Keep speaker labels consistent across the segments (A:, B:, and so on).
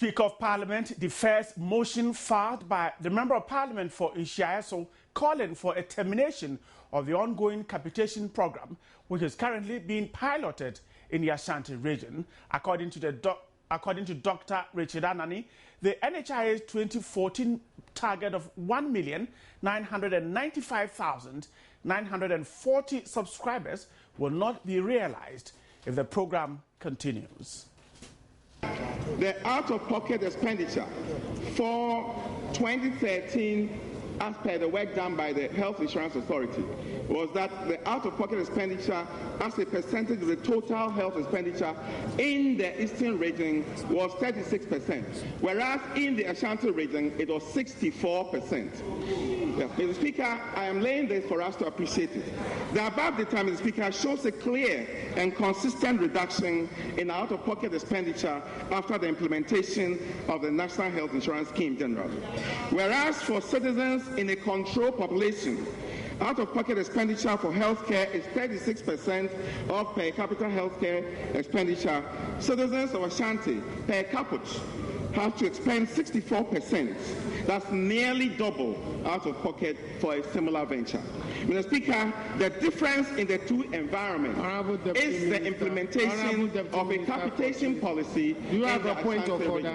A: Speaker of Parliament, the first motion filed by the Member of Parliament for NHIA calling for a termination of the ongoing capitation program, which is currently being piloted in the Ashanti region. According to Dr. Richard Atani, the NHIA's 2014 target of 1,995,940 subscribers will not be realized if the program continues.
B: The out-of-pocket expenditure for 2013, as per the work done by the Health Insurance Authority, was that the out-of-pocket expenditure as a percentage of the total health expenditure in the Eastern region was 36%, whereas in the Ashanti region it was 64%. Mr. Speaker, I am laying this for us to appreciate it. The above data, Mr. Speaker, shows a clear and consistent reduction in out-of-pocket expenditure after the implementation of the National Health Insurance Scheme generally. Whereas for citizens in a controlled population, out-of-pocket expenditure for healthcare is 36% of per capita healthcare expenditure. Citizens of Ashanti per capita have to expend 64%. That's nearly double out of pocket for a similar venture. Mr. Speaker, the difference in the two environments is the implementation of a capitation policy.
C: You have a point of order.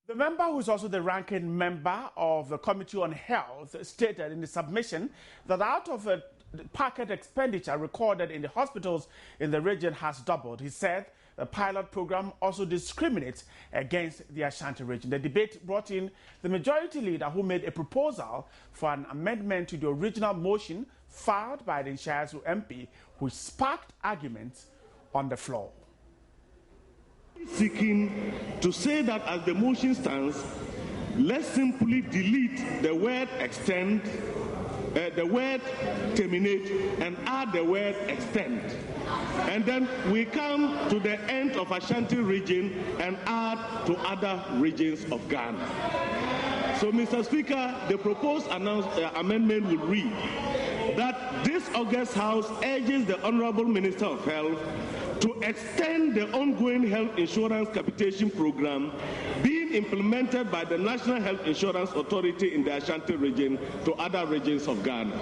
A: The member, who is also the ranking member of the Committee on Health, stated in the submission that out of the pocket expenditure recorded in the hospitals in the region has doubled. He said the pilot program also discriminates against the Ashanti region. The debate brought in the majority leader, who made a proposal for an amendment to the original motion filed by the NHIA MP, which sparked arguments on the floor.
D: Seeking to say that as the motion stands, let's simply delete the word extend, the word terminate, and add the word extend. And then we come to the end of Ashanti region and add to other regions of Ghana. So, Mr. Speaker, the proposed amendment will read that this August House urges the Honorable Minister of Health to extend the ongoing health insurance capitation program being implemented by the National Health Insurance Authority in the Ashanti region to other regions of Ghana.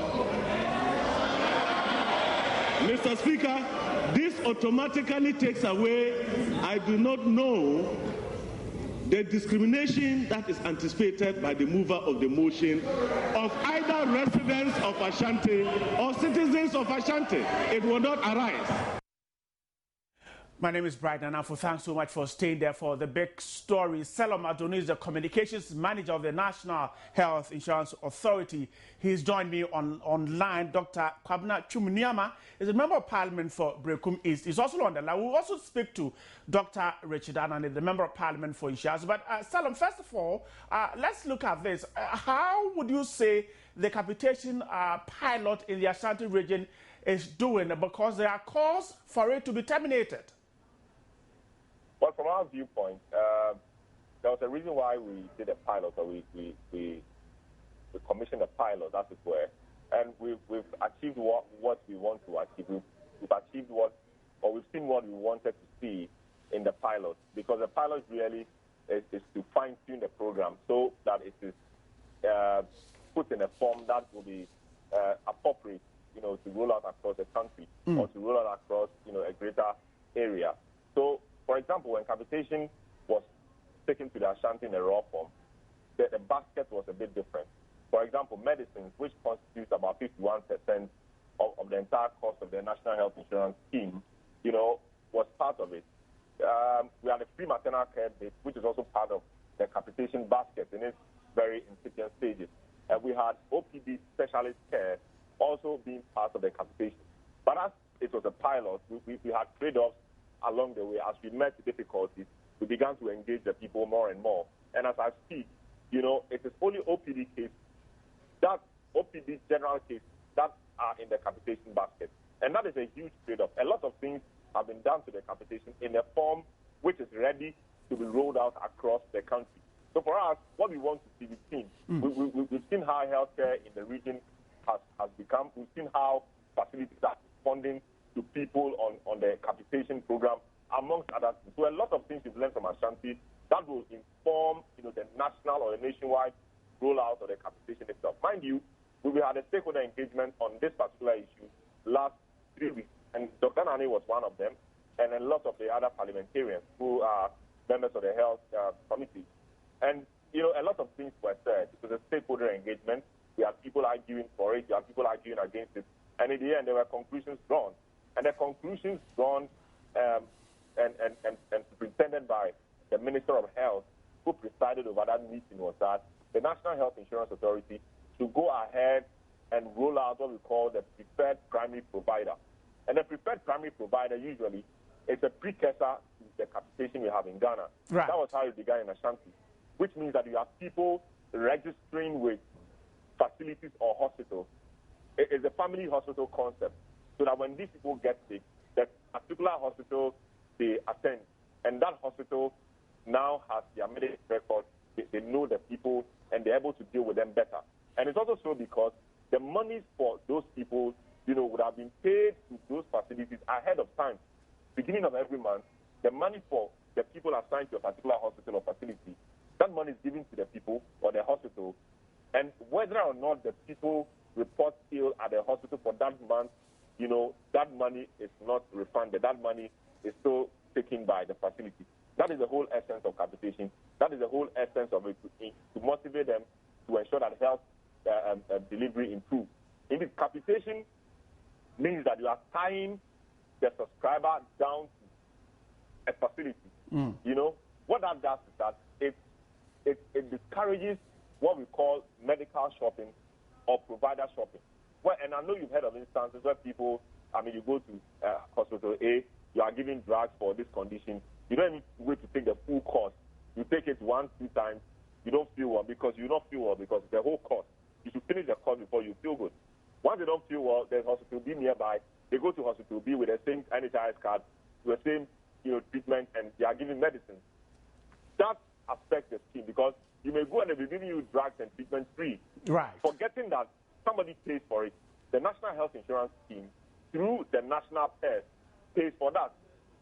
D: Mr. Speaker, this automatically takes away, I do not know, the discrimination that is anticipated by the mover of the motion of either residents of Ashanti or citizens of Ashanti. It will not arise.
A: My name is Brian Anafo. Thanks so much for staying there for the big story. Selim Adoni is the communications manager of the National Health Insurance Authority. He's joined me online. Dr. Kwabena Chumuniama is a member of Parliament for Brekum East. He's also on the line. We'll also speak to Dr. Richard Atani, the member of Parliament for NHIA. But Selim, first of all, let's look at this. How would you say the capitation pilot in the Ashanti region is doing? Because there are calls for it to be terminated.
E: Well, from our viewpoint, there was a reason why we did a pilot, or we commissioned a pilot, as it were, and we've achieved what we want to achieve. We've achieved we've seen what we wanted to see in the pilot, because the pilot really is to fine-tune the program so that it is put in a form that will be appropriate, to roll out across the country or to roll out across, a greater area. So, for example, when capitation was taken to the Ashanti in a raw form, the basket was a bit different. For example, medicines, which constitutes about 51% of the entire cost of the National Health Insurance Scheme, was part of it. We had a free maternal care bit, which is also part of the capitation basket in its very incipient stages. And we had OPD specialist care also being part of the capitation. But as it was a pilot, we had trade-offs along the way. As we met difficulties, we began to engage the people more and more. And as I speak, it is only OPD case, that OPD general case, that are in the capitation basket. And that is a huge trade-off. A lot of things have been done to the capitation in a form which is ready to be rolled out across the country. So for us, what we want to see, we've seen how healthcare in the region has become. We've seen how facilities are responding to people on the capitation program. amongst other things. So a lot of things we've learned from Ashanti that will inform, the national or the nationwide rollout of the capitation itself. Mind you, we had a stakeholder engagement on this particular issue last 3 weeks, and Dr. Nani was one of them, and a lot of the other parliamentarians who are members of the health committee. And, a lot of things were said. It was a stakeholder engagement. We had people arguing for it. We had people arguing against it. And in the end, there were conclusions drawn. And the conclusions drawn and superintended by the Minister of Health, who presided over that meeting, was that the National Health Insurance Authority should go ahead and roll out what we call the preferred primary provider. And the preferred primary provider usually is a precursor to the capitation we have in Ghana.
A: Right.
E: That was how it began in Ashanti, which means that you have people registering with facilities or hospitals. It is a family hospital concept, so that when these people get sick, that particular hospital they attend, and that hospital now has their medical record. They know the people, and they're able to deal with them better. And it's also so because the monies for those people, would have been paid to those facilities ahead of time. Beginning of every month, the money for the people assigned to a particular hospital or facility, that money is given to the people or the hospital. And whether or not the people report ill at the hospital for that month, that money is not refunded. That money is still taken by the facility. That is the whole essence of capitation. That is the whole essence of it, to motivate them to ensure that health delivery improves. Indeed, capitation means that you are tying the subscriber down to a facility. What that does is that it discourages what we call medical shopping or provider shopping. And I know you've heard of instances where people, you go to hospital A, you are giving drugs for this condition. You don't need to wait to take the full course. You take it 1-2 times. You don't feel well because it's the whole course. You should finish the course before you feel good. Once they don't feel well, there's hospital B nearby. They go to hospital B with the same NHIA card, with the same treatment, and they are giving medicine. That affects the scheme because you may go and they'll be giving you drugs and treatment free.
A: Right.
E: Forgetting that somebody pays for it. The National Health Insurance Scheme, through the national payers, pays for that.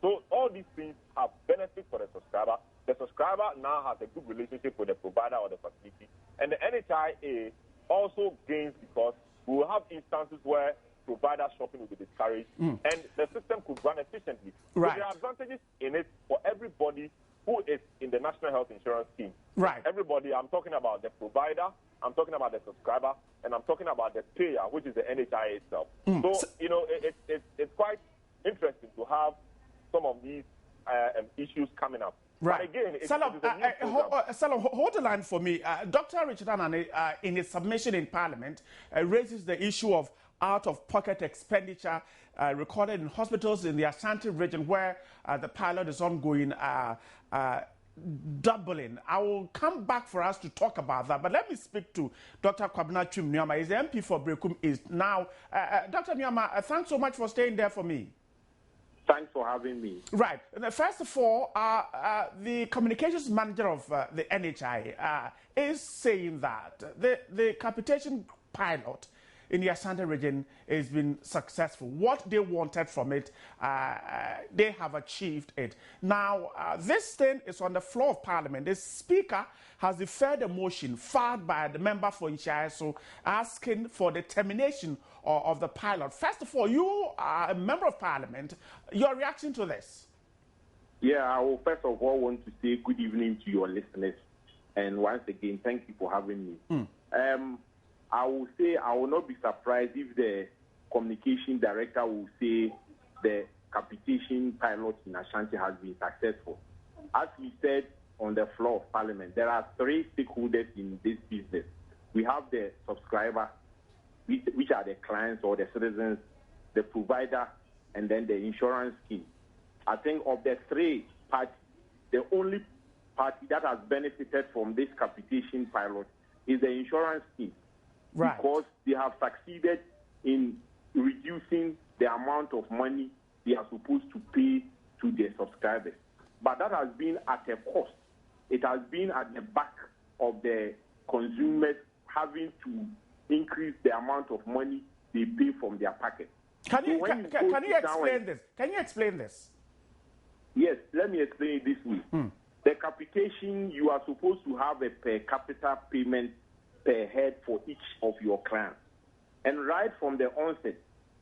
E: So all these things have benefits for the subscriber. The subscriber now has a good relationship with the provider or the facility. And the NHIA also gains because we will have instances where provider shopping will be discouraged and the system could run efficiently.
A: Right.
E: So there are advantages in it for everybody who is in the National Health Insurance Scheme.
A: Right.
E: Everybody, I'm talking about the provider, I'm talking about the subscriber, and I'm talking about the payer, which is the NHIA itself. So, it's quite interesting to have some of these issues coming up.
A: Right.
E: But again,
A: Salam, hold the line for me. Dr. Richard Atani, in his submission in Parliament, raises the issue of out-of-pocket expenditure recorded in hospitals in the Ashanti region where the pilot is ongoing, doubling. I will come back for us to talk about that, but let me speak to Dr. Kwabena Twum-Nneoma. He's the MP for Brekum East now. Dr. Nneoma, thanks so much for staying there for me.
C: Thanks for having me.
A: Right. First of all, the communications manager of the NHIA is saying that the capitation pilot in the Ashanti region has been successful. What they wanted from it, they have achieved it. Now, this thing is on the floor of Parliament. The Speaker has deferred a motion filed by the member for NHIA, so asking for the termination of the pilot. First of all, you are a member of Parliament. Your reaction to this?
C: Yeah, I will first of all want to say good evening to your listeners. And once again, thank you for having me. I will say I will not be surprised if the communication director will say the capitation pilot in Ashanti has been successful. As we said on the floor of Parliament, there are 3 stakeholders in this business. We have the subscriber, which are the clients or the citizens, the provider, and then the insurance scheme. I think of the 3 parties, the only party that has benefited from this capitation pilot is the insurance scheme. Right. Because they have succeeded in reducing the amount of money they are supposed to pay to their subscribers. But that has been at a cost. It has been at the back of the consumers having to increase the amount of money they pay from their pocket.
A: Can you explain this? Can you explain this?
C: Yes, let me explain it this way. The capitation, you are supposed to have a per capita payment per head for each of your clients. And right from the onset,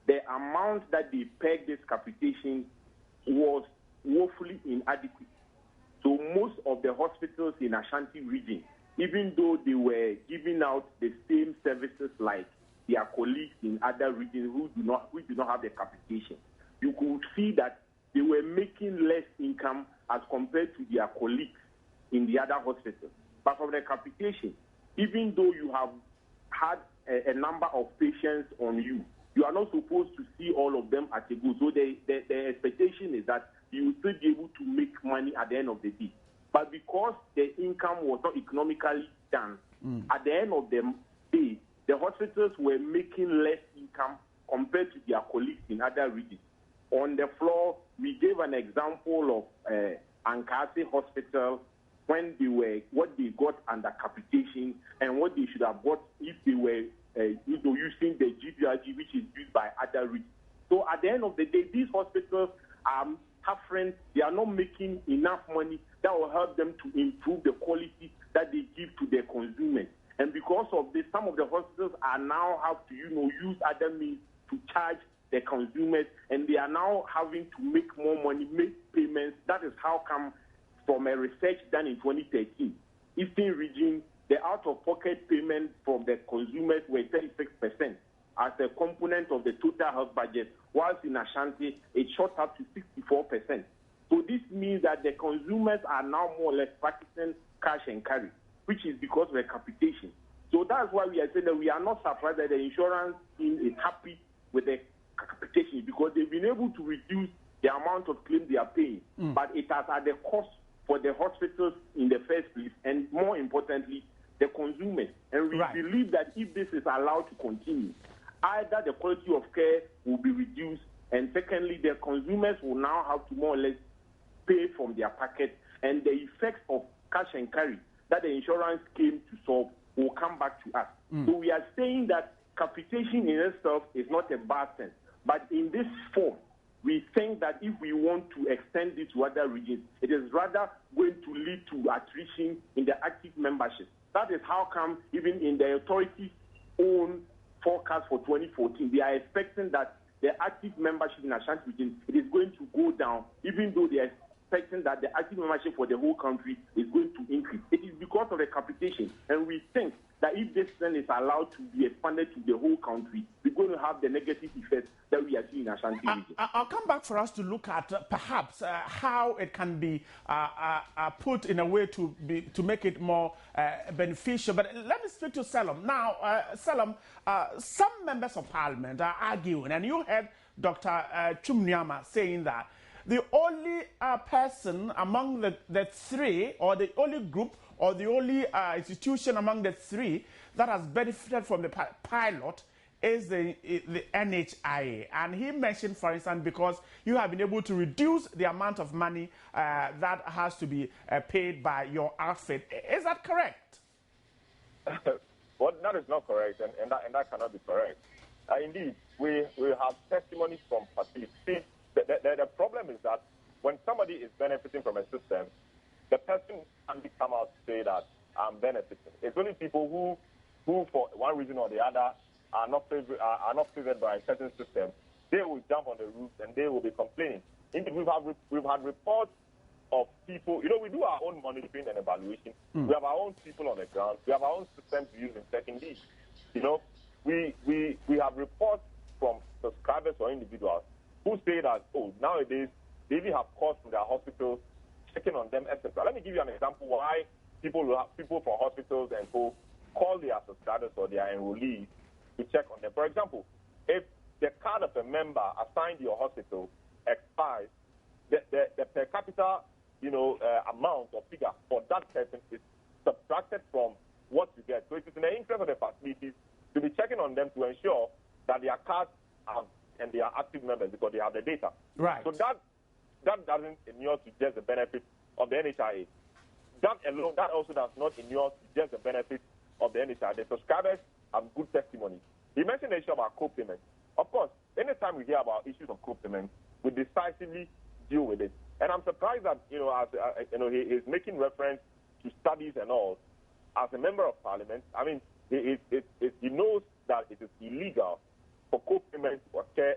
C: the amount that they pegged this capitation was woefully inadequate. So most of the hospitals in Ashanti region, even though they were giving out the same services like their colleagues in other regions who do not have the capitation, you could see that they were making less income as compared to their colleagues in the other hospitals. But for the capitation, even though you have had a number of patients on you, you are not supposed to see all of them at a go. So the expectation is that you will still be able to make money at the end of the day. But because the income was not economically done, at the end of the day, the hospitals were making less income compared to their colleagues in other regions. On the floor, we gave an example of Ankasi Hospital when they were what they got under capitation and what they should have got if they were using the GPRG, which is used by other regions. So at the end of the day, these hospitals are suffering. They are not making enough money that will help them to improve the quality that they give to their consumers. And because of this, some of the hospitals are now have to use other means to charge the consumers, and they are now having to make more money, make payments. That is how come, from a research done in 2013, Eastern region, the out-of-pocket payment from the consumers were 36% as a component of the total health budget, whilst in Ashanti, it shot up to 64%. So this means that the consumers are now more or less practicing cash and carry, which is because of the capitation. So that's why we are saying that we are not surprised that the insurance team is happy with the capitation, because they've been able to reduce the amount of claims they are paying, but it has at the cost for the hospitals in the first place, and more importantly, the consumers. And we believe that if this is allowed to continue, either the quality of care will be reduced, and secondly, the consumers will now have to more or less pay from their pocket, and the effects of cash and carry that the insurance came to solve will come back to us. So we are saying that capitation in itself is not a bad thing. But in this form, we think that if we want to extend it to other regions, it is rather going to lead to attrition in the active membership. That is how come even in the authority's own forecast for 2014, they are expecting that the active membership in Ashanti region, it is going to go down, even though they are expecting that the active membership for the whole country is going to increase. It is because of the capitation, and we think that if this thing is allowed to be expanded to the whole country, we're going to have the negative effects that we are seeing in Ashanti region.
A: I'll come back for us to look at perhaps how it can be put in a way to make it more beneficial. But let me speak to Selim. Now, Selim, some members of parliament are arguing, and you heard Dr. Chumnyama saying that the only person among the three, or the only group, or the only institution among the three that has benefited from the pilot is the NHIA. And he mentioned, for instance, because you have been able to reduce the amount of money that has to be paid by your outfit. Is that correct?
E: Well, that is not correct, and that cannot be correct. Indeed, we have testimonies from participants. The problem is that when somebody is benefiting from a system, the person can't come out to say that I'm benefiting. It's only people who for one reason or the other, are not favored by a certain system. They will jump on the roof and they will be complaining. Indeed, we've had reports of people. We do our own monitoring and evaluation. We have our own people on the ground. We have our own systems we use in checking these. We have reports from subscribers or individuals who say that, nowadays they even have calls from their hospitals checking on them, etc. Let me give you an example why people from hospitals and co call their subscribers or their enrollees to check on them. For example, if the card of a member assigned to your hospital expires, the per capita amount or figure for that person is subtracted from what you get. So it is in the interest of the facilities to be checking on them to ensure that their cards and they are active members because they have the data.
A: Right.
E: So that doesn't inure to just the benefit of the NHIA. That alone, that also does not inure to just the benefit of the NHIA. The subscribers have good testimony. He mentioned the issue about co-payment. Of course, anytime we hear about issues of co-payment, we decisively deal with it. And I'm surprised that, he's making reference to studies and all. As a member of parliament, I mean, he knows that it is illegal for co-payment to occur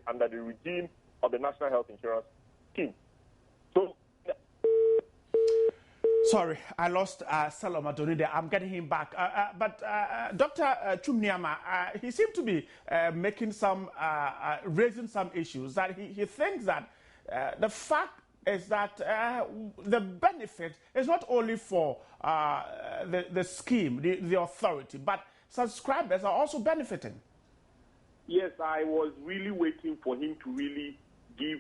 E: under the regime of the National Health Insurance Scheme. So,
A: sorry, I lost Salom Adoni there. I'm getting him back. But Dr. Chumniama, he seemed to be making some, raising some issues that he thinks that the fact is that the benefit is not only for the scheme, the authority, but subscribers are also benefiting.
C: Yes, I was really waiting for him to really give,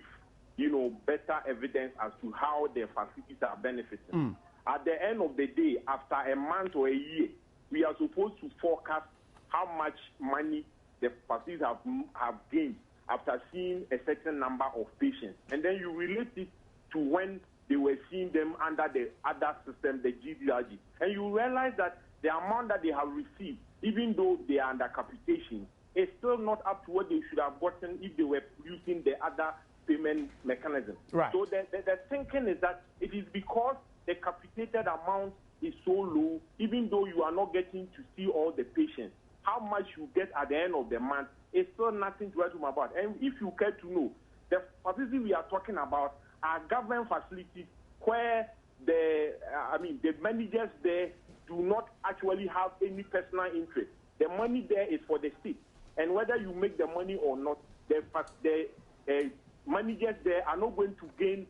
C: better evidence as to how the facilities are benefiting. At the end of the day, after a month or a year, we are supposed to forecast how much money the facilities have gained after seeing a certain number of patients. And then you relate it to when they were seeing them under the other system, the GDRG. And you realize that the amount that they have received, even though they are under capitation, is still not up to what they should have gotten if they were using the other payment mechanism.
A: Right.
C: So the thinking is that it is because the capitated amount is so low, even though you are not getting to see all the patients, how much you get at the end of the month is still nothing to write home about. And if you care to know, the facilities we are talking about are government facilities where the managers there do not actually have any personal interest. The money there is for the state. And whether you make the money or not, the managers there are not going to gain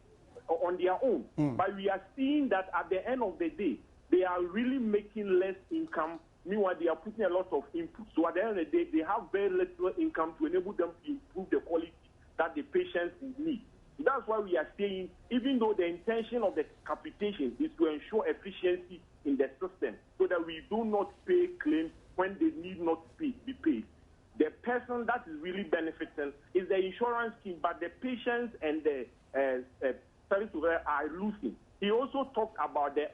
C: on their own. But we are seeing that at the end of the day, they are really making less income. Meanwhile, they are putting a lot of input. So at the end of the day, they have very little income to enable them to improve the quality that the patients need. So that's why we are saying, even though the intention of the capitation is to ensure efficiency in the system so that we do not pay claims when they need not be paid, the person that is really benefiting is the insurance scheme, but the patients and the service provider are losing. He also talked about the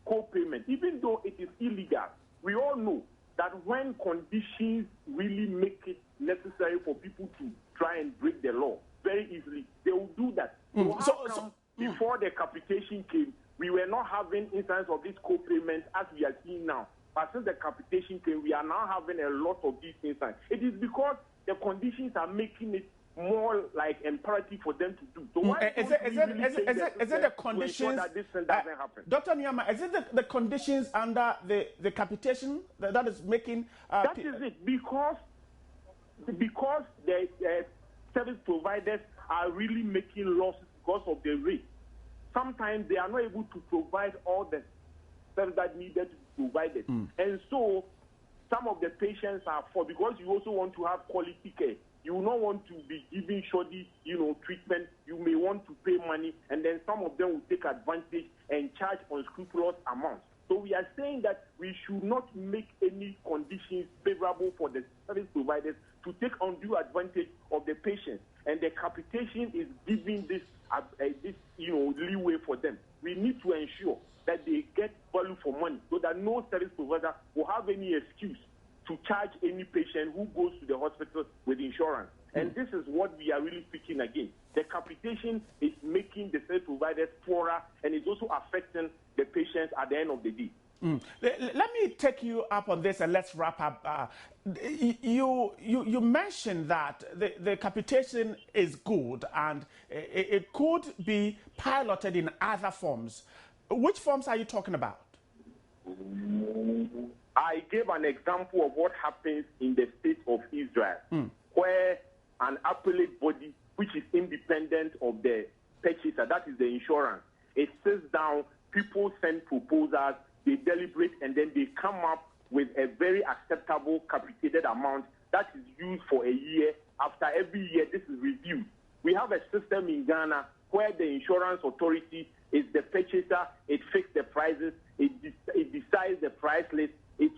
C: co-payment. Even though it is illegal, we all know that when conditions really make it necessary for people to try and break the law very easily, they will do that. Before the capitation came, we were not having instances of this co-payment as we are seeing now. But since the capitation came, we are now having a lot of these instances. It is because the conditions are making it more like imperative for them to do. So why
A: is it the conditions
C: that this thing doesn't happen?
A: Dr. Nyama, is it the conditions under the capitation that is making
C: that is it, because the service providers are really making losses because of the rate. Sometimes they are not able to provide all the service that needed to be provided. And so some of the patients are because you also want to have quality care. You will not want to be giving shoddy, treatment. You may want to pay money, and then some of them will take advantage and charge unscrupulous amounts. So we are saying that we should not make any conditions favorable for the service providers to take undue advantage of the patients. And the capitation is giving this leeway for them. We need to ensure that they get value for money so that no service provider will have any excuse to charge any patient who goes to the hospital with insurance. And this is what we are really speaking against. The capitation is making the service providers poorer, and it's also affecting the patients at the end of the day.
A: Let me take you up on this and let's wrap up. You mentioned that the capitation is good and it could be piloted in other forms. Which forms are you talking about?
C: I gave an example of what happens in the state of Israel, where an appellate body, which is independent of the purchaser, that is the insurance, it sits down, people send proposals, they deliberate, and then they come up with a very acceptable capitated amount that is used for a year. After every year, this is reviewed. We have a system in Ghana where the insurance authority is the purchaser, it fixes the prices, it decides the price list, it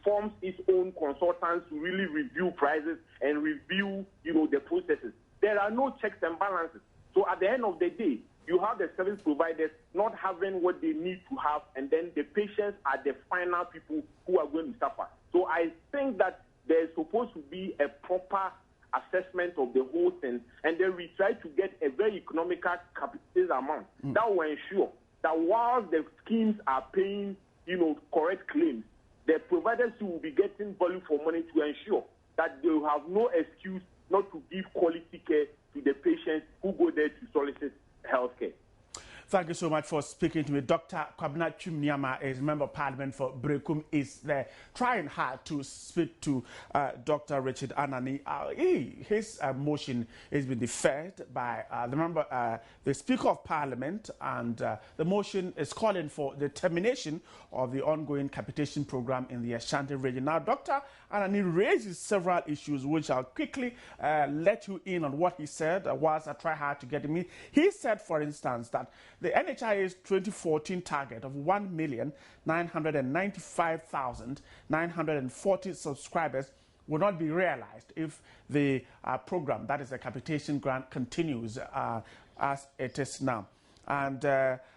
C: forms its own consultants to really review prices and review, the processes. There are no checks and balances. So at the end of the day, you have the service providers not having what they need to have, and then the patients are the final people who are going to suffer. So I think that there is supposed to be a proper assessment of the whole thing, and then we try to get a very economical capital amount that will ensure that while the schemes are paying, correct claims, the providers will be getting value for money to ensure that they will have no excuse not to give quality care to the patients who go there to solicit health care.
A: Thank you so much for speaking to me. Dr. Kwabena Chumnyama is Member of Parliament for Brekum, is there trying hard to speak to Dr. Richard Anani. His motion has been deferred by the Speaker of Parliament, and the motion is calling for the termination of the ongoing capitation program in the Ashanti region. Now, Dr. Anani raises several issues, which I'll quickly let you in on what he said whilst I try hard to get him in. He said, for instance, that the NHIA's 2014 target of 1,995,940 subscribers will not be realized if the program, that is the capitation grant, continues as it is now. And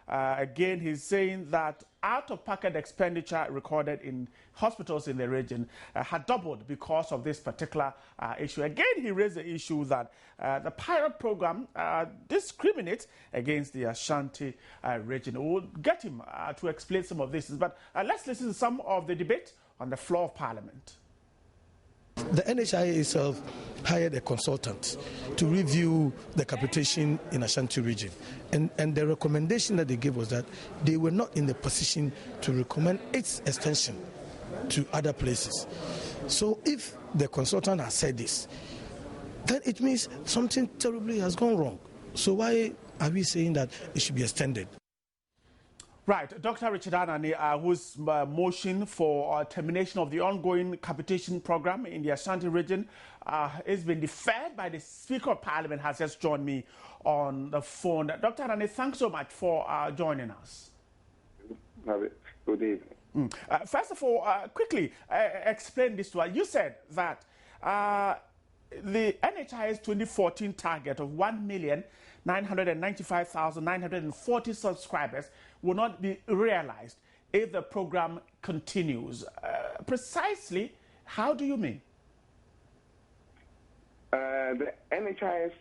A: again, he's saying that out-of-pocket expenditure recorded in hospitals in the region had doubled because of this particular issue. Again, he raised the issue that the pilot program discriminates against the Ashanti region. We'll get him to explain some of this, but let's listen to some of the debate on the floor of Parliament.
F: The NHIA itself hired a consultant to review the capitation in Ashanti region. And the recommendation that they gave was that they were not in the position to recommend its extension to other places. So if the consultant has said this, then it means something terribly has gone wrong. So why are we saying that it should be extended?
A: Right, Dr. Richard Anani, whose motion for termination of the ongoing capitation program in the Ashanti region has been deferred by the Speaker of Parliament, has just joined me on the phone. Dr. Anani, thanks so much for joining us.
B: Good evening.
A: First of all, quickly explain this to us. You said that the NHIA's 2014 target of 1,995,940 subscribers will not be realized if the program continues. Precisely, how do you mean?
B: The NHIS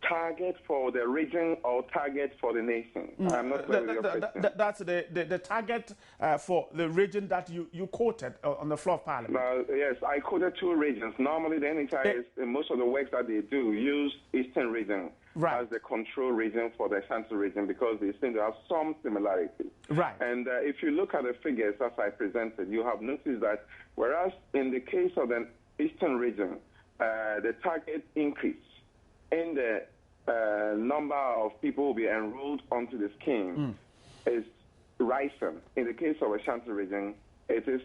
B: target for the region or target for the nation? I'm not clear with your question.
A: That's the target for the region that you quoted on the floor of Parliament.
B: Yes, I quoted two regions. Normally, the NHIS, most of the works that they do, use Eastern region as the control region for the Ashanti region because they seem to have some similarity.
A: Right.
B: And if you look at the figures as I presented, you have noticed that whereas in the case of the Eastern region, the target increase in the number of people who will be enrolled onto the scheme is rising. In the case of Ashanti region, it is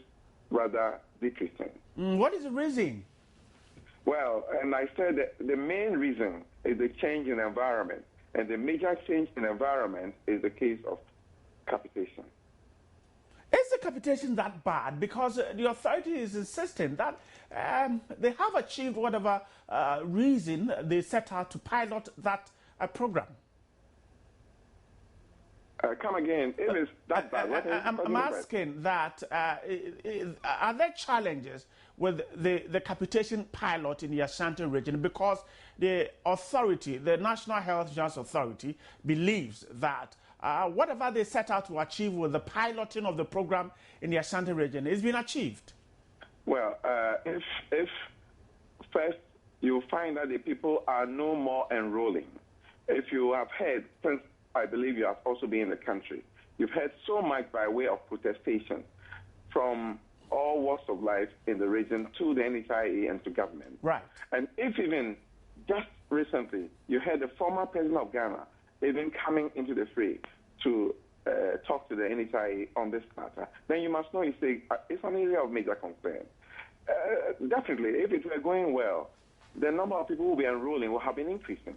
B: rather decreasing.
A: What is the reason?
B: Well, and I said that the main reason is the change in environment. And the major change in environment is the case of capitation.
A: Is the capitation that bad? Because the authority is insisting that they have achieved whatever reason they set out to pilot that program.
B: Come again. If it's that bad,
A: I'm asking that are there challenges with the capitation pilot in the Ashanti region? Because the authority, the National Health Insurance Authority, believes that whatever they set out to achieve with the piloting of the program in the Ashanti region is being achieved.
B: Well, if first you find that the people are no more enrolling, if you have heard, since I believe you have also been in the country, you've heard so much by way of protestation from all walks of life in the region to the NHIA and to government.
A: Right.
B: And if even just recently you heard the former president of Ghana even coming into the fray to talk to the NHIA on this matter, then you must know it's an area of major concern. Definitely, if it were going well, the number of people who will be enrolling will have been increasing,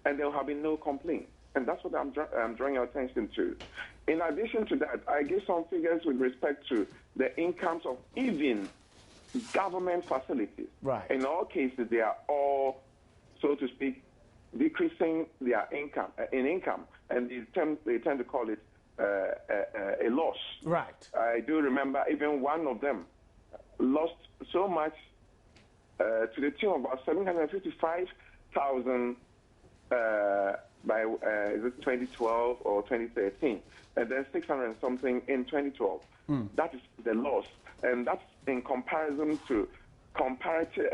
B: and there will have been no complaint. And that's what I'm drawing your attention to. In addition to that, I give some figures with respect to the incomes of even government facilities.
A: Right.
B: In all cases, they are all, so to speak, decreasing their income, and they tend to call it a loss.
A: Right.
B: I do remember even one of them lost so much to the tune of about 755,000 by is it 2012 or 2013, and then 600 and something in 2012. That is the loss, and that's in comparison to comparative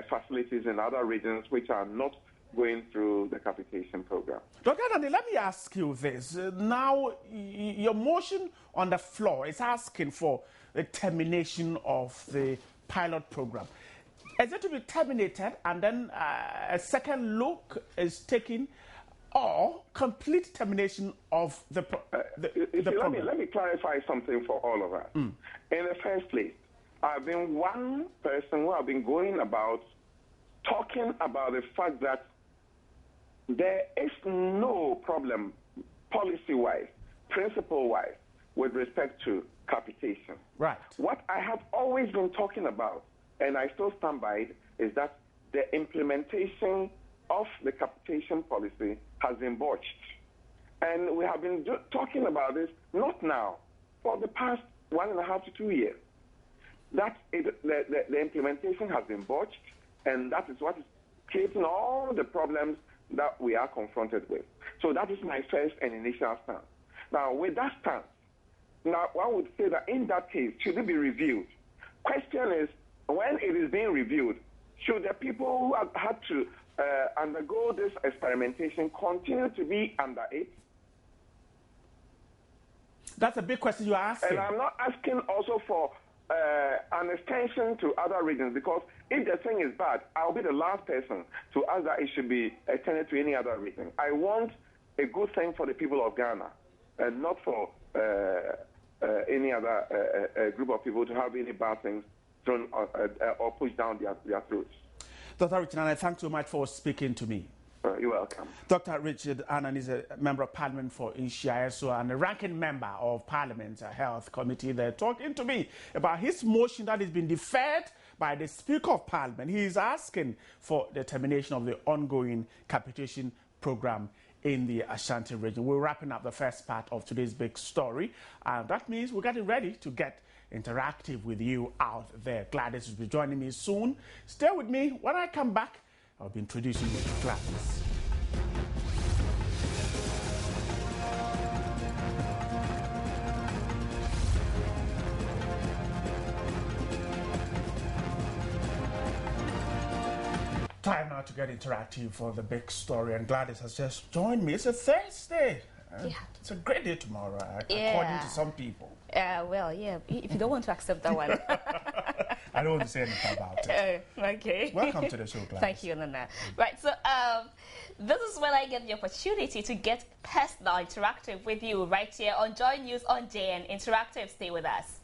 B: facilities in other regions which are not going through the capitation program.
A: Dr. Atani, let me ask you this. Now, your motion on the floor is asking for the termination of the pilot program. Is it to be terminated and then a second look is taken, or complete termination of the program?
B: Let me clarify something for all of us. In the first place, I've been one person who have been going about talking about the fact that there is no problem policy-wise, principle-wise, with respect to capitation.
A: Right.
B: What I have always been talking about, and I still stand by it, is that the implementation of the capitation policy has been botched. And we have been talking about this, not now, for the past 1.5 to 2 years. The implementation has been botched, and that is what is creating all the problems that we are confronted with. So that is my first and initial stance. Now, with that stance, now one would say that in that case, should it be reviewed? Question is, when it is being reviewed, should the people who have had to undergo this experimentation continue to be under it?
A: That's a big question you're asking.
B: And I'm not asking also for an extension to other regions, because if the thing is bad, I'll be the last person to ask that it should be extended to any other region. I want a good thing for the people of Ghana, and not for any other group of people to have any bad things thrown or pushed down their throats.
A: Dr. Richard Annan, thanks so much for speaking to me.
B: You're welcome.
A: Dr. Richard Annan is a member of Parliament for NHIA and a ranking member of Parliament's Health Committee. They're talking to me about his motion that has been deferred by the Speaker of Parliament. He is asking for the termination of the ongoing capitation program in the Ashanti region. We're wrapping up the first part of today's big story. That means we're getting ready to get interactive with you out there. Gladys will be joining me soon. Stay with me. When I come back, I'll be introducing you to Gladys. Time now to get interactive for the big story, and Gladys has just joined me. It's a Thursday.
G: Yeah.
A: It's a great day tomorrow, according to some people.
G: Well, yeah, if you don't want to accept that one.
A: I don't want to say anything about it.
G: Okay.
A: Welcome to the show, Gladys.
G: Thank you, Nana. Right, so this is when I get the opportunity to get personal, interactive with you right here on Joy News on JN Interactive. Stay with us.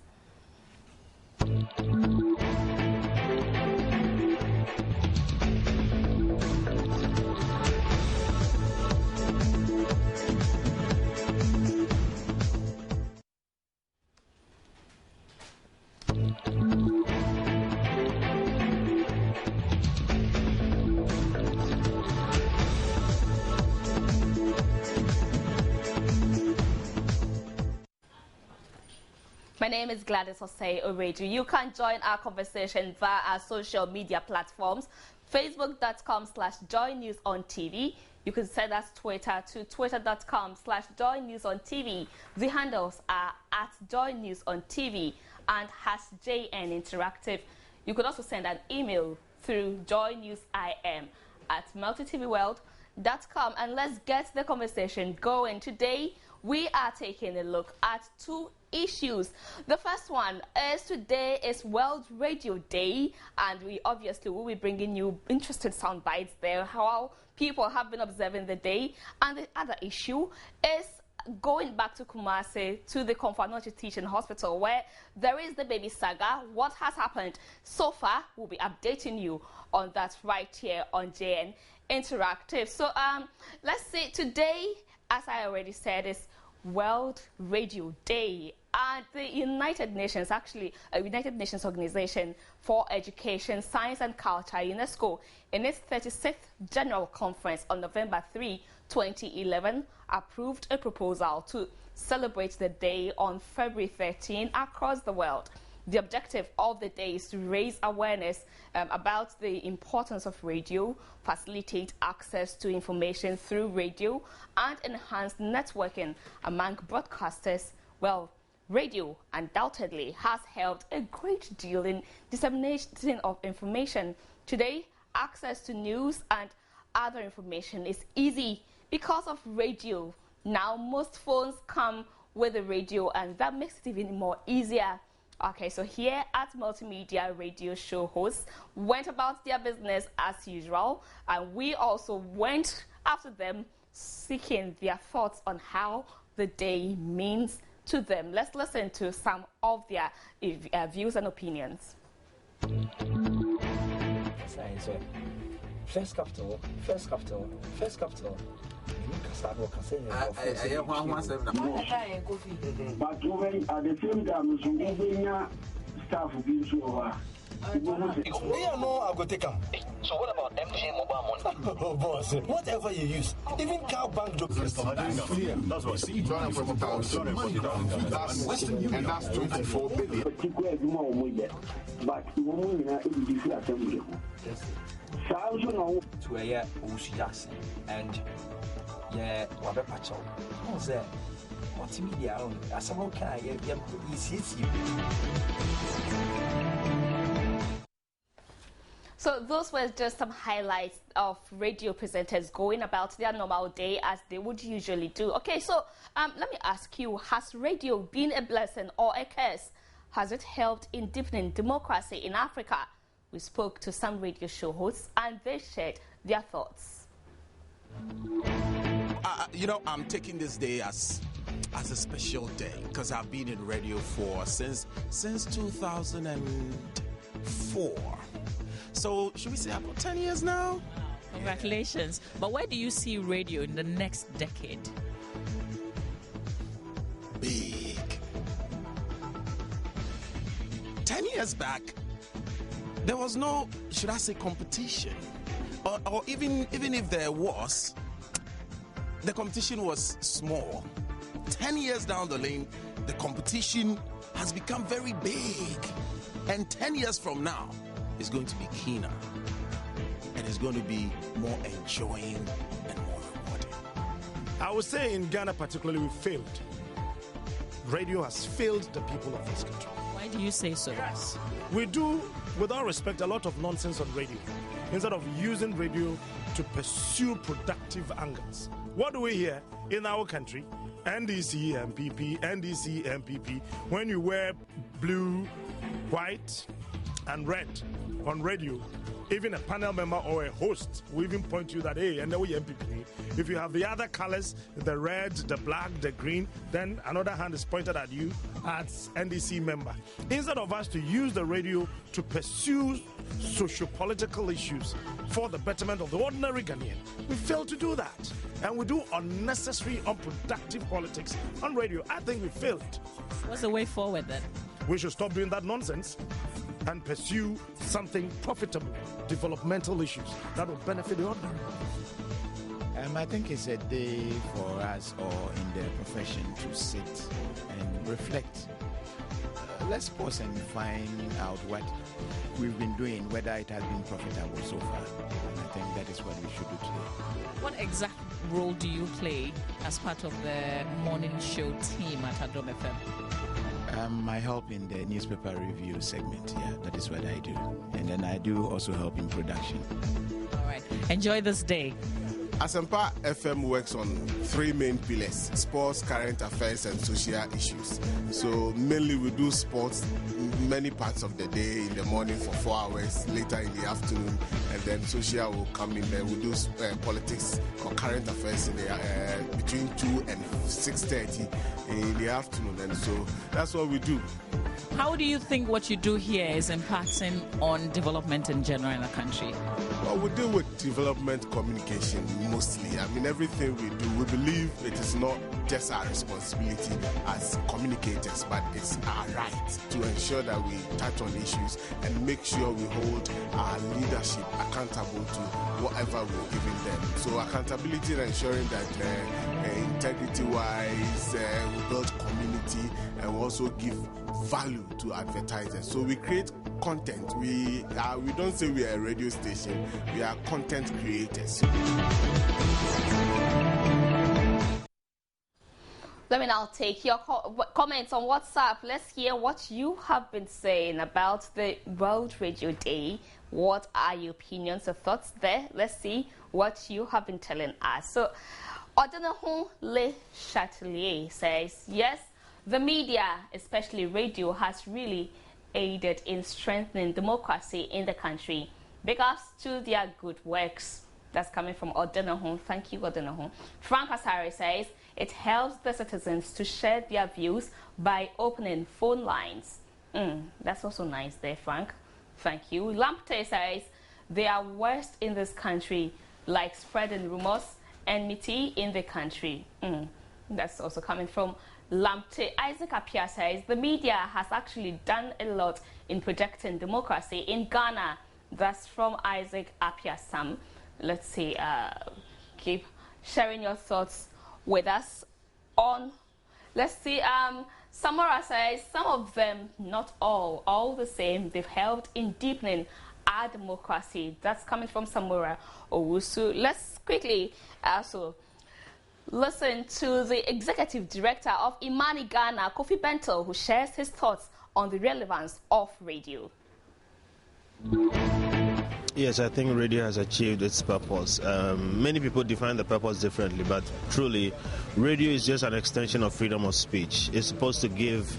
G: My name is Gladys Osei Oreju. You can join our conversation via our social media platforms, facebook.com/joynewsontv. You can send us Twitter to twitter.com/joynewsontv. The handles are @joynewsontv and #JN Interactive. You could also send an email through joynewsim@multitvworld.com. And let's get the conversation going. Today, we are taking a look at two issues. The first one is today is World Radio Day, and we obviously will be bringing you interesting sound bites there, how people have been observing the day. And the other issue is going back to Kumasi, to the Comfort Teaching Hospital, where there is the baby saga. What has happened so far? We'll be updating you on that right here on JN Interactive. So let's see, today, as I already said, is World Radio Day, and the United Nations, actually a United Nations Organization for Education, Science and Culture, UNESCO, in its 36th General Conference on November 3, 2011, approved a proposal to celebrate the day on February 13 across the world. The objective of the day is to raise awareness about the importance of radio, facilitate access to information through radio, and enhance networking among broadcasters. Well, radio undoubtedly has helped a great deal in dissemination of information. Today, access to news and other information is easy because of radio. Now, most phones come with a radio, and that makes it even more easier. Okay, so here at Multimedia Radio Show hosts went about their business as usual, and we also went after them seeking their thoughts on how the day means to them. Let's listen to some of their views and opinions.
H: First capital.
I: But when at the same time, staff being so
H: I'll go take them.
J: So what about MTN mobile money?
H: Oh, boss, whatever you use, even cow bank jokes.
K: That's what see. And that's 24 billion.
I: But you won't
J: to a year, and yeah, Wabe Pacho. What's that? Multimedia, as a whole
G: So those were just some highlights of radio presenters going about their normal day as they would usually do. Okay, so let me ask you, has radio been a blessing or a curse? Has it helped in deepening democracy in Africa? We spoke to some radio show hosts and they shared their thoughts.
L: I'm taking this day as a special day because I've been in radio since 2004. So should we say about 10 years now?
M: Congratulations. Yeah. But where do you see radio in the next decade?
L: Big. 10 years back, there was no, should I say, competition. Or even if there was, the competition was small. 10 years down the lane, the competition has become very big. And 10 years from now, it's going to be keener. And it's going to be more enjoying and more rewarding.
F: I would say in Ghana particularly, we failed. Radio has failed the people of this country.
M: Why do you say so?
F: Yes. We do, with all respect, a lot of nonsense on radio. Instead of using radio to pursue productive angles. What do we hear in our country? NDC, MPP. When you wear blue, white, and red on radio, even a panel member or a host will even point to you that, hey, and then we MPP. If you have the other colors, the red, the black, the green, then another hand is pointed at you as NDC member. Instead of us to use the radio to pursue socio-political issues for the betterment of the ordinary Ghanaian, we fail to do that. And we do unnecessary, unproductive politics on radio. I think we failed.
M: What's the way forward then?
F: We should stop doing that nonsense and pursue something profitable, developmental issues that will benefit the ordinary.
N: I think it's a day for us all in the profession to sit and reflect. Let's pause and find out what we've been doing, whether it has been profitable so far. And I think that is what we should do today.
M: What exact role do you play as part of the morning show team at Adom FM?
N: I help in the newspaper review segment. Yeah, that is what I do. And then I do also help in production.
M: All right. Enjoy this day.
K: Asempa FM works on three main pillars: sports, current affairs, and social issues. So mainly we do sports many parts of the day, in the morning for 4 hours, later in the afternoon, and then social will come in there. We do politics or current affairs in the, between 2 and 6:30 in the afternoon, and so that's what we do.
M: How do you think what you do here is impacting on development in general in the country?
K: Well, we deal with development communication mostly. I mean, everything we do, we believe it is not just our responsibility as communicators, but it's our right to ensure that we touch on issues and make sure we hold our leadership accountable to whatever we're giving them. So accountability and ensuring that in integrity-wise, we build community, and we also give value to advertisers. So we create content. We don't say we are a radio station. We are content creators.
G: Let me now take your comments on WhatsApp. Let's hear what you have been saying about the World Radio Day. What are your opinions or thoughts there? Let's see what you have been telling us. So, Odenahun Le Chatelier says, yes, the media, especially radio, has really aided in strengthening democracy in the country. Big ups to their good works. That's coming from Odenahun. Thank you, Odenahun. Frank Asari says, it helps the citizens to share their views by opening phone lines. That's also nice there, Frank. Thank you. Lampte says, they are worst in this country, like spreading rumors, enmity in the country. That's also coming from Lampte. Isaac Apia says, the media has actually done a lot in projecting democracy in Ghana. That's from Isaac Apia Sam. Let's see, keep sharing your thoughts with us on. Let's see, Samara says, some of them, not all the same, they've helped in deepening our democracy. That's coming from Samura Owusu. Let's quickly also listen to the executive director of Imani Ghana, Kofi Bento, who shares his thoughts on the relevance of radio.
O: Yes, I think radio has achieved its purpose. Many people define the purpose differently, but truly, radio is just an extension of freedom of speech. It's supposed to give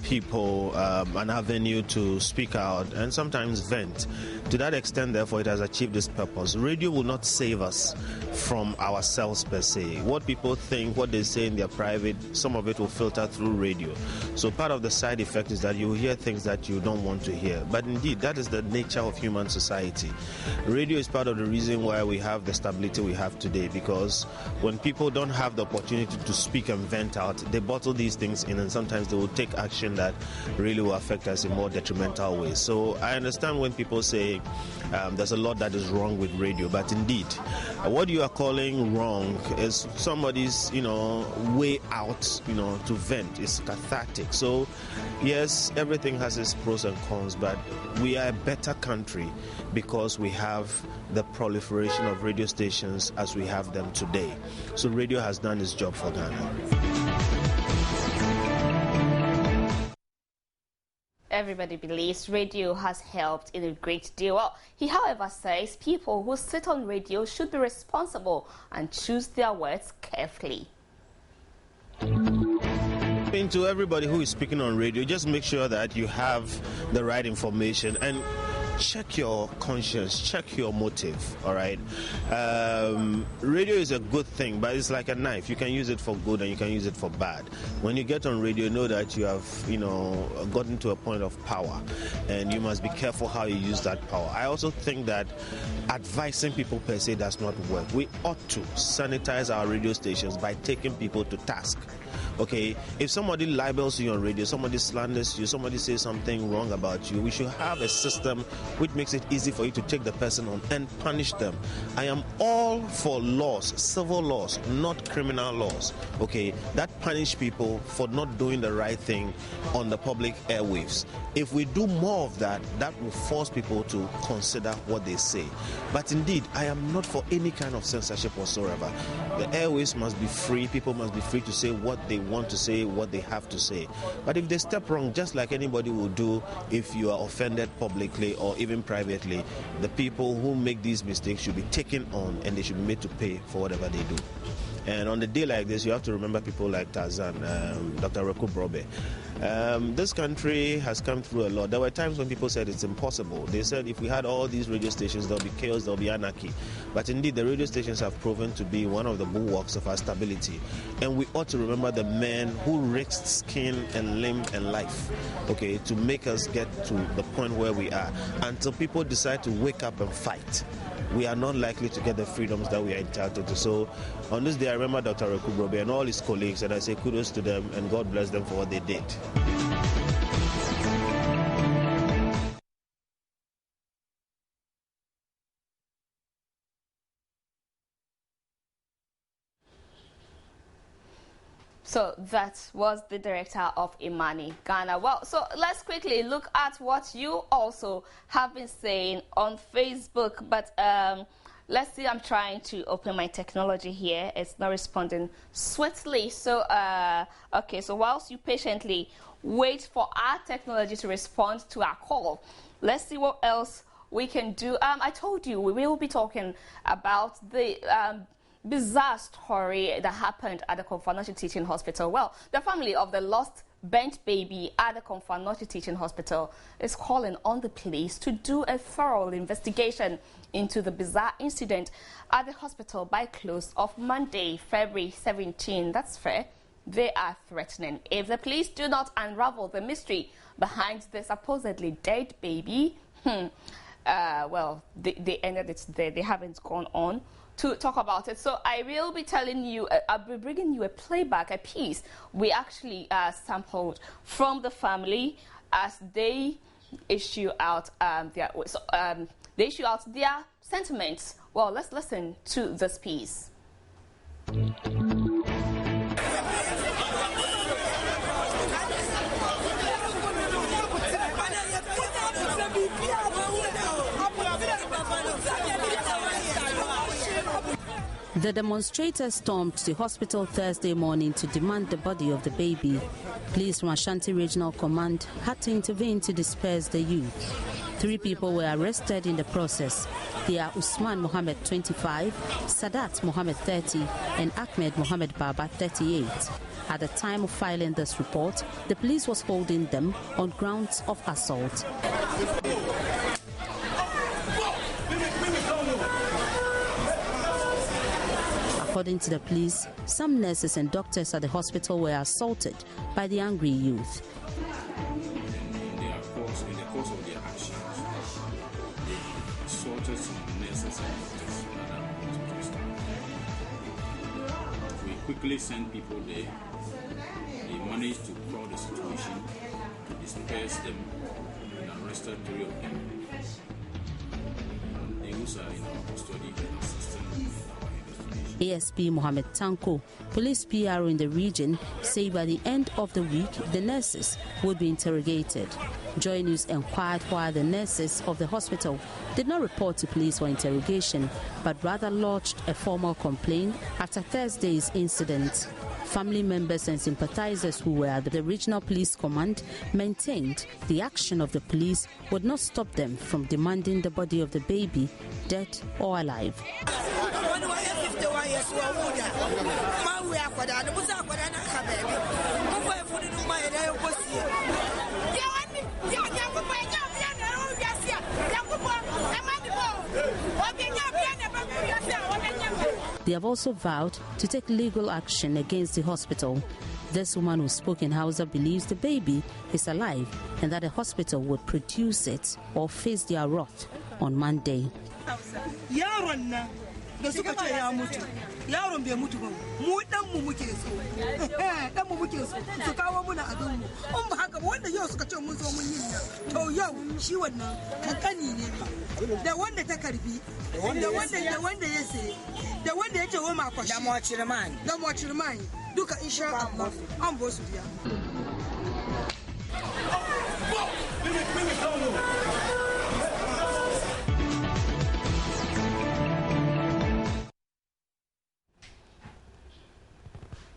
O: people an avenue to speak out and sometimes vent. To that extent, therefore, it has achieved its purpose. Radio will not save us from ourselves per se. What people think, what they say in their private, some of it will filter through radio. So part of the side effect is that you will hear things that you don't want to hear. But indeed, that is the nature of human society. Radio is part of the reason why we have the stability we have today, because when people don't have the opportunity to speak and vent out, they bottle these things in, and sometimes they will take action that really will affect us in more detrimental ways. So I understand when people say there's a lot that is wrong with radio, but indeed, what you are calling wrong is somebody's, way out, to vent. It's cathartic. So yes, everything has its pros and cons, but we are a better country because we have the proliferation of radio stations as we have them today. So radio has done its job for Ghana.
G: Everybody believes radio has helped in a great deal. Well, he, however, says people who sit on radio should be responsible and choose their words carefully.
O: To everybody who is speaking on radio, just make sure that you have the right information and check your conscience, check your motive, all right? Radio is a good thing, but it's like a knife. You can use it for good and you can use it for bad. When you get on radio, know that you have, gotten to a point of power, and you must be careful how you use that power. I also think that advising people per se does not work. We ought to sanitize our radio stations by taking people to task. Okay, if somebody libels you on radio, somebody slanders you, somebody says something wrong about you, we should have a system which makes it easy for you to take the person on and punish them. I am all for laws, civil laws, not criminal laws, okay, that punish people for not doing the right thing on the public airwaves. If we do more of that, that will force people to consider what they say. But indeed, I am not for any kind of censorship whatsoever. The airwaves must be free, people must be free to say what they want to say, what they have to say. But if they step wrong, just like anybody will do if you are offended publicly or even privately, the people who make these mistakes should be taken on and they should be made to pay for whatever they do. And on a day like this, you have to remember people like Tarzan, Dr. Reku Brobe. This country has come through a lot. There were times when people said it's impossible. They said if we had all these radio stations, there'll be chaos, there'll be anarchy. But indeed, the radio stations have proven to be one of the bulwarks of our stability. And we ought to remember the men who risked skin and limb and life, okay, to make us get to the point where we are. Until people decide to wake up and fight, we are not likely to get the freedoms that we are entitled to. So on this day, I remember Dr. Reku Brobe and all his colleagues, and I say kudos to them and God bless them for what they did.
G: So that was the director of Imani, Ghana. Well, so let's quickly look at what you also have been saying on Facebook. But let's see, I'm trying to open my technology here. It's not responding swiftly. So, okay, so whilst you patiently wait for our technology to respond to our call, let's see what else we can do. I told you we will be talking about the bizarre story that happened at the Komfo Teaching Hospital. Well, the family of the lost bent baby at the Komfo Teaching Hospital is calling on the police to do a thorough investigation into the bizarre incident at the hospital by close of Monday, February 17. That's fair. They are threatening if the police do not unravel the mystery behind the supposedly dead baby. Well, they ended it there. They haven't gone on to talk about it. So I will be telling you, I'll be bringing you a playback, a piece we actually sampled from the family as they issue out they issue out their sentiments. Well, let's listen to this piece.
P: The demonstrators stormed the hospital Thursday morning to demand the body of the baby. Police from Ashanti Regional Command had to intervene to disperse the youth. 3 people were arrested in the process. They are Usman Mohammed, 25, Sadat Mohammed, 30, and Ahmed Mohammed Baba, 38. At the time of filing this report, the police was holding them on grounds of assault. According to the police, some nurses and doctors at the hospital were assaulted by the angry youth.
Q: In the course of their actions, they assaulted some nurses and doctors. We quickly sent people there. They managed to quell the situation, to disperse them, and arrested 3 of them. Those are in our custody and assisting in our investigation.
P: ASP Mohammed Tanko, police PR in the region, say by the end of the week, the nurses would be interrogated. JoyNews inquired why the nurses of the hospital did not report to police for interrogation, but rather lodged a formal complaint after Thursday's incident. Family members and sympathizers who were at the regional police command maintained the action of the police would not stop them from demanding the body of the baby, dead or alive. They have also vowed to take legal action against the hospital. This woman who spoke in Hausa believes the baby is alive and that the hospital would produce it or face their wrath on Monday.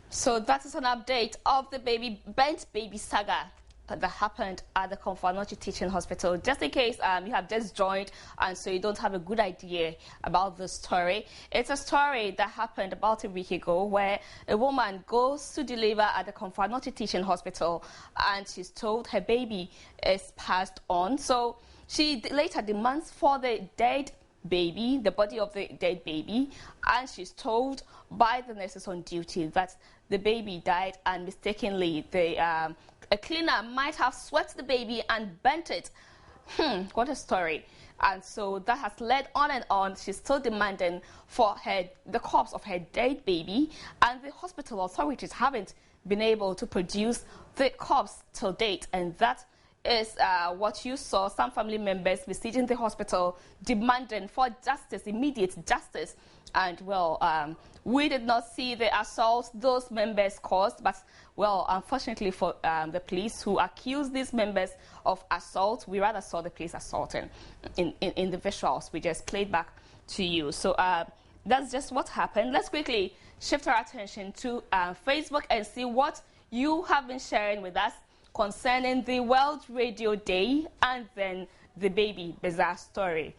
G: So that is an update of the bent baby saga that happened at the Komfo Teaching Hospital. Just in case you have just joined and so you don't have a good idea about the story, it's a story that happened about a week ago where a woman goes to deliver at the Komfo Teaching Hospital and she's told her baby is passed on. So she later demands for the dead baby, the body of the dead baby, and she's told by the nurses on duty that the baby died and mistakenly a cleaner might have swept the baby and bent it. What a story. And so that has led on and on. She's still demanding for the corpse of her dead baby, and the hospital authorities haven't been able to produce the corpse till date, and that is what you saw, some family members besieging the hospital, demanding for justice, immediate justice. And, well, we did not see the assault those members caused, but, well, unfortunately for the police who accused these members of assault, we rather saw the police assaulting in the visuals we just played back to you. So that's just what happened. Let's quickly shift our attention to Facebook and see what you have been sharing with us concerning the World Radio Day and then the baby bizarre story.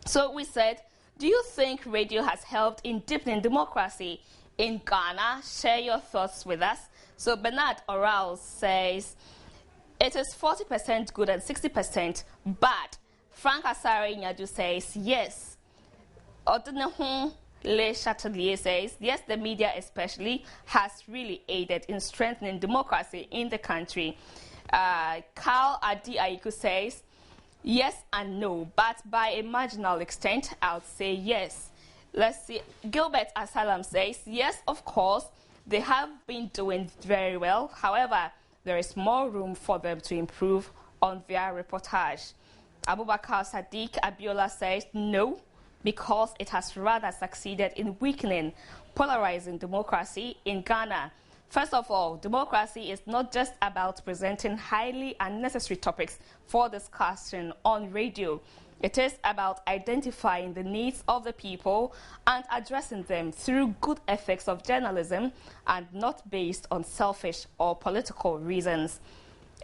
G: So we said, do you think radio has helped in deepening democracy in Ghana? Share your thoughts with us. So Bernard Oral says, it is 40% good and 60% bad. Frank Asare Nyadu says, yes. Odunehu Le Chatelier says, yes, the media especially has really aided in strengthening democracy in the country. Carl Adi Aiku says, yes and no, but by a marginal extent, I would say yes. Let's see. Gilbert Asalam says, yes, of course, they have been doing very well. However, there is more room for them to improve on their reportage. Abubakar Sadiq Abiola says, no, because it has rather succeeded in weakening, polarizing democracy in Ghana. First of all, democracy is not just about presenting highly unnecessary topics for discussion on radio. It is about identifying the needs of the people and addressing them through good ethics of journalism and not based on selfish or political reasons.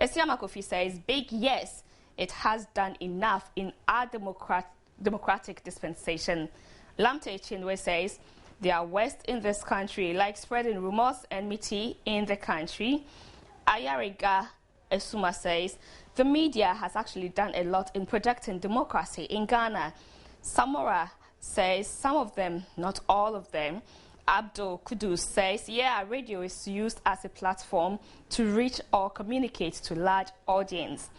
G: Esiama Kofi says, big yes, it has done enough in our democratic dispensation. Lamte Chinwe says, they are worst in this country, like spreading rumors and enmity in the country. Ayariga Esuma says, the media has actually done a lot in protecting democracy in Ghana. Samora says, some of them, not all of them. Abdul Kudus says, yeah, radio is used as a platform to reach or communicate to large audience.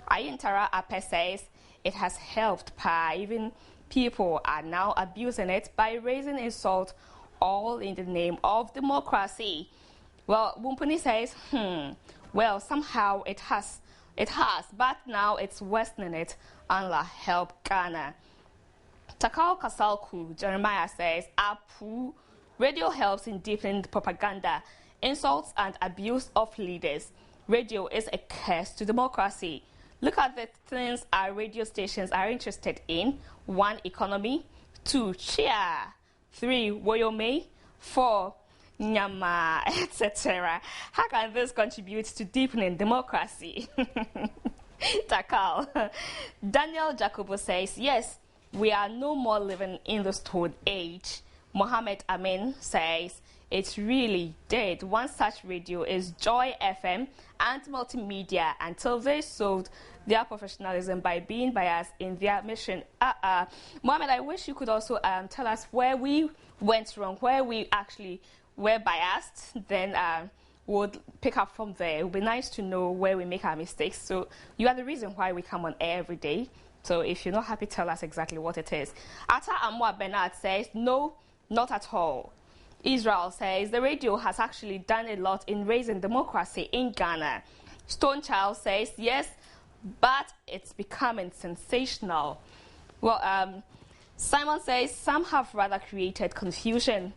G: Ayintara Ape says, it has helped even people are now abusing it by raising insult, all in the name of democracy. Well, Bumpuni says, well, somehow it has, but now it's worsening it. Allah help Ghana. Takao Kasalku Jeremiah says, Apu, radio helps in deepening propaganda, insults and abuse of leaders. Radio is a curse to democracy. Look at the things our radio stations are interested in. 1, economy. 2, cheer. 3, woyome. 4, nyama, etc. How can this contribute to deepening democracy? Takal. Daniel Jacobo says, yes, we are no more living in the Stone Age. Mohammed Amin says, it really did. One such radio is Joy FM and multimedia until they sold their professionalism by being biased in their mission. Mohammed, I wish you could also tell us where we went wrong, where we actually were biased, then we'll pick up from there. It would be nice to know where we make our mistakes. So you are the reason why we come on air every day. So if you're not happy, tell us exactly what it is. Ata Amwa Bernard says, no, not at all. Israel says the radio has actually done a lot in raising democracy in Ghana. Stonechild says, yes, but it's becoming sensational. Well, Simon says, some have rather created confusion.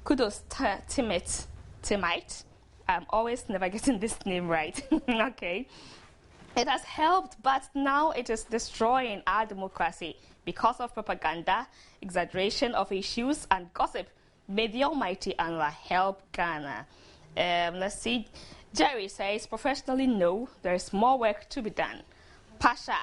G: Kudos Timite. I'm always never getting this name right. Okay. It has helped, but now it is destroying our democracy because of propaganda, exaggeration of issues, and gossip. May the Almighty Allah help Ghana. Let's see. Jerry says, professionally, no, there is more work to be done. Pasha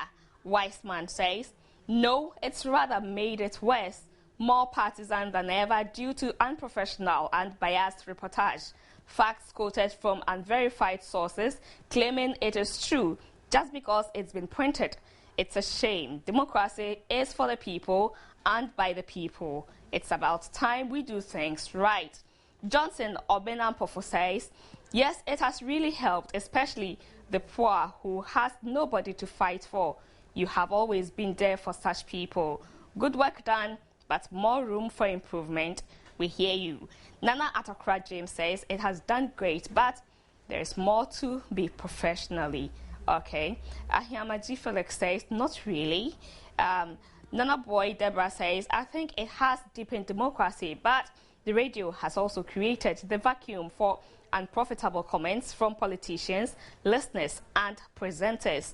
G: Weissman says, no, it's rather made it worse. More partisan than ever due to unprofessional and biased reportage. Facts quoted from unverified sources claiming it is true just because it's been printed. It's a shame. Democracy is for the people and by the people. It's about time we do things right. Johnson Obenampofo says, yes, it has really helped, especially the poor who has nobody to fight for. You have always been there for such people. Good work done, but more room for improvement. We hear you. Nana Atokra James says, it has done great, but there is more to be professionally Okay. Ahiamaji Felix says, not really. Nana Boy Deborah says, I think it has deepened democracy, but the radio has also created the vacuum for unprofitable comments from politicians, listeners, and presenters.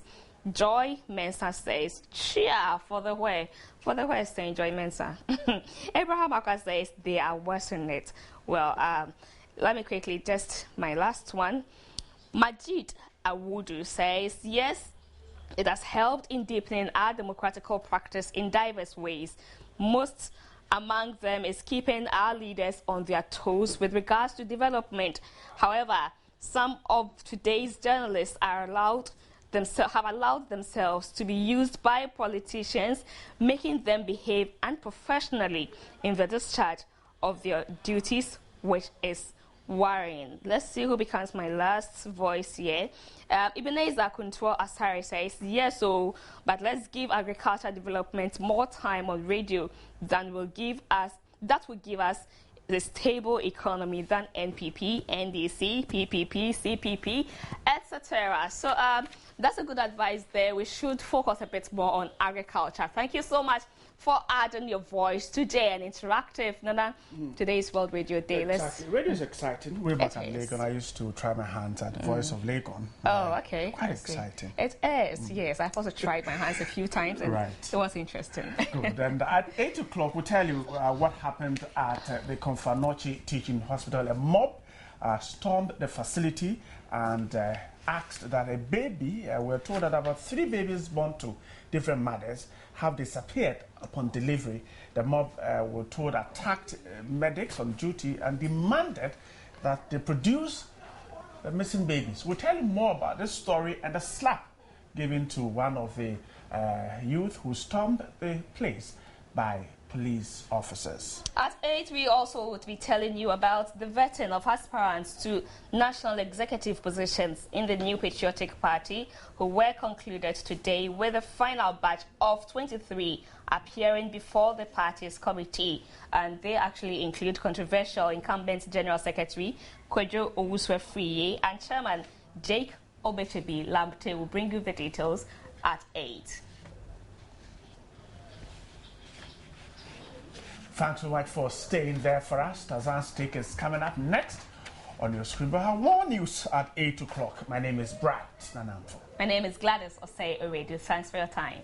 G: Joy Mensa says, cheer for the way. For the way, saying Joy Mensa. Abraham Aka says, they are worsening it. Well, let me quickly just my last one. Majid Awudu says, yes, it has helped in deepening our democratical practice in diverse ways. Most among them is keeping our leaders on their toes with regards to development. However, some of today's journalists have allowed themselves to be used by politicians, making them behave unprofessionally in the discharge of their duties, which is worrying. Let's see who becomes my last voice here. Ebenezer Kuntuo Asari says, yes, but let's give agriculture development more time on radio that will give us the stable economy than NPP, NDC, PPP, CPP, etc. So that's a good advice there. We should focus a bit more on agriculture. Thank you so much for adding your voice today and interactive. Nana, today is World Radio Day.
A: Exactly. Radio is exciting. Way back at Legon, I used to try my hands at the Voice of Legon.
G: Oh, okay.
A: Quite exciting.
G: It is, yes. I've also tried my hands a few times, and it was interesting.
A: Good. And at 8 o'clock, we'll tell you what happened at the Konfanochi Teaching Hospital. A mob stormed the facility and asked that a baby, we're told that about 3 babies born to different mothers have disappeared upon delivery. The mob, were told, attacked medics on duty and demanded that they produce the missing babies. We'll tell you more about this story and the slap given to one of the youth who stormed the place by police officers.
G: At 8, we also would be telling you about the vetting of aspirants to national executive positions in the New Patriotic Party, who were concluded today with the final batch of 23 appearing before the party's committee. And they actually include controversial incumbent General Secretary Kwejo Owuswe-Friye and Chairman Jake Obefebi Lambte. Will bring you the details at 8.
A: Thanks so much for staying there for us. Tazan's Take is coming up next on your screen. We'll have more news at 8 o'clock. My name is Bright Nanamfo.
G: My name is Gladys Osei Oredu. Thanks for your time.